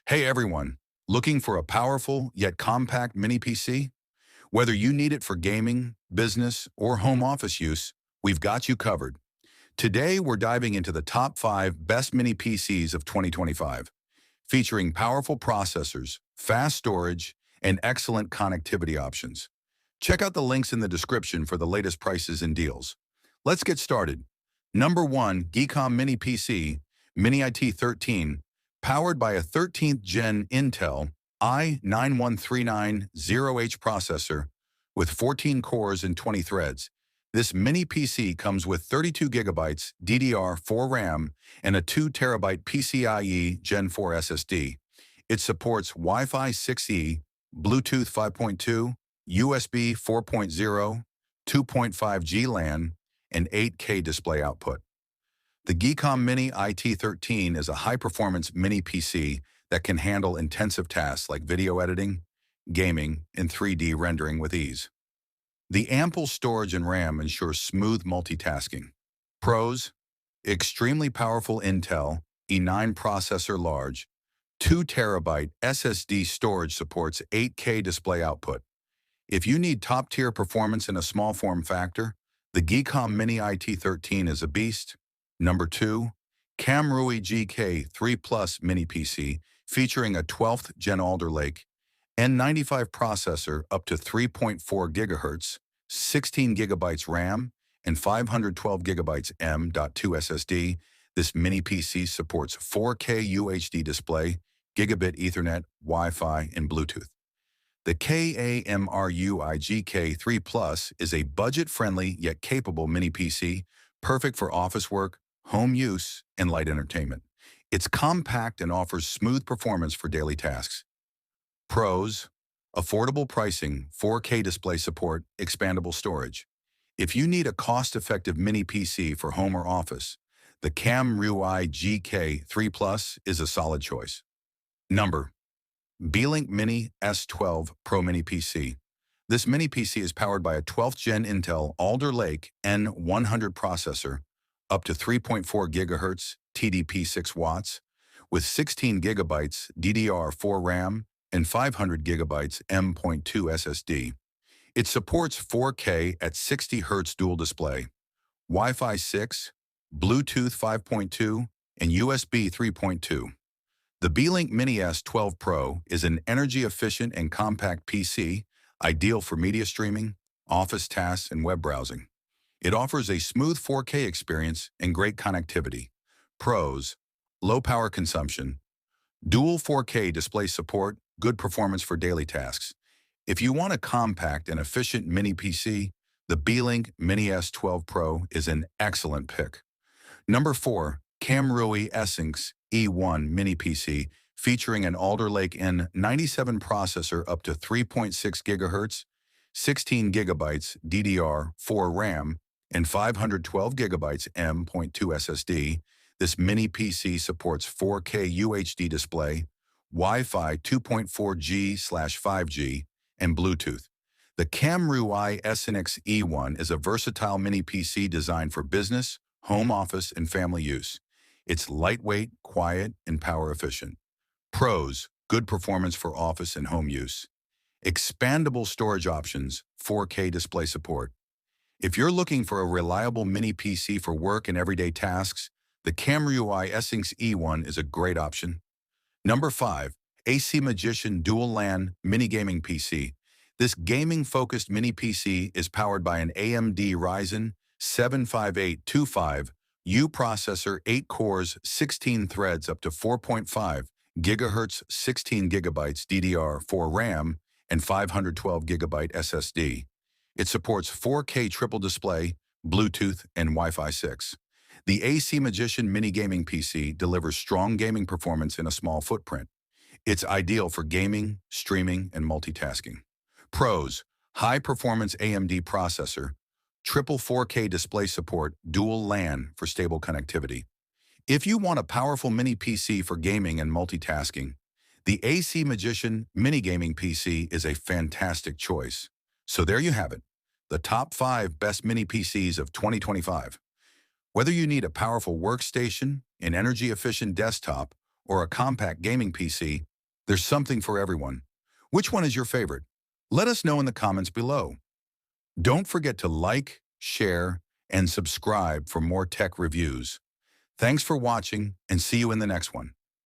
Hey everyone, looking for a powerful yet compact mini PC? Whether you need it for gaming, business, or home office use, we've got you covered. Today we're diving into the top 5 best mini PCs of 2025, featuring powerful processors, fast storage, and excellent connectivity options. Check out the links in the description for the latest prices and deals. Let's get started. Number 1, GEEKOM Mini PC, Mini IT13, powered by a 13th Gen Intel i9-13900H processor with 14 cores and 20 threads. This mini PC comes with 32 gigabytes DDR4 RAM and a 2 terabyte PCIe Gen 4 SSD. It supports Wi-Fi 6E, Bluetooth 5.2, USB 4.0, 2.5G LAN, and 8K display output. The GEEKOM Mini IT13 is a high-performance mini PC that can handle intensive tasks like video editing, gaming, and 3D rendering with ease. The ample storage and RAM ensures smooth multitasking. Pros: extremely powerful Intel E9 processor, large, 2 terabyte SSD storage, supports 8K display output. If you need top-tier performance in a small form factor, the GEEKOM Mini IT13 is a beast. Number 2, KAMRUI GK3 Plus Mini PC, featuring a 12th Gen Alder Lake N95 processor, up to 3.4 GHz, 16 GB RAM, and 512 GB M.2 SSD. This mini PC supports 4K UHD display, gigabit Ethernet, Wi-Fi, and Bluetooth. The KAMRUI GK3 Plus is a budget-friendly yet capable mini PC, perfect for office work, home use, and light entertainment. It's compact and offers smooth performance for daily tasks. Pros: affordable pricing, 4K display support, expandable storage. If you need a cost-effective mini PC for home or office, the KAMRUI GK3 Plus is a solid choice. Number: Beelink Mini S12 Pro Mini PC. This mini PC is powered by a 12th Gen Intel Alder Lake N100 processor, up to 3.4 GHz, TDP 6 watts, with 16 gigabytes DDR4 RAM and 500 gigabytes M.2 SSD. It supports 4K at 60 Hz dual display, Wi-Fi 6, Bluetooth 5.2, and USB 3.2. The Beelink Mini S12 Pro is an energy-efficient and compact PC, ideal for media streaming, office tasks, and web browsing. It offers a smooth 4K experience and great connectivity. Pros: low power consumption, dual 4K display support, good performance for daily tasks. If you want a compact and efficient mini PC, the Beelink Mini S12 Pro is an excellent pick. Number 4, KAMRUI Essenx E1 Mini PC, featuring an Alder Lake N97 processor, up to 3.6 GHz, 16 gigabytes DDR4 RAM, and 512 gigabytes M.2 SSD. This mini PC supports 4K UHD display, Wi-Fi 2.4G/5G, and Bluetooth. The KAMRUI Essenx E1 is a versatile mini PC designed for business, home office, and family use. It's lightweight, quiet, and power efficient. Pros: good performance for office and home use. Expandable storage options, 4K display support. If you're looking for a reliable mini PC for work and everyday tasks, the KAMRUI Essenx E1 is a great option. Number 5, ACEMAGICIAN Dual LAN Mini Gaming PC. This gaming-focused mini PC is powered by an AMD Ryzen 7 5825U processor, 8 cores, 16 threads, up to 4.5 GHz, 16 gigabytes DDR4 RAM, and 512 gigabyte SSD. It supports 4K triple display, Bluetooth, and Wi-Fi 6. The ACEMAGICIAN Mini Gaming PC delivers strong gaming performance in a small footprint. It's ideal for gaming, streaming, and multitasking. Pros: high-performance AMD processor, triple 4K display support, dual LAN for stable connectivity. If you want a powerful mini PC for gaming and multitasking, the ACEMAGICIAN Mini Gaming PC is a fantastic choice. So there you have it, the top 5 best mini PCs of 2025. Whether you need a powerful workstation, an energy-efficient desktop, or a compact gaming PC, There's something for everyone. Which one is your favorite? Let us know in the comments below. Don't forget to like, share, and subscribe for more tech reviews. Thanks for watching, and see you in the next one.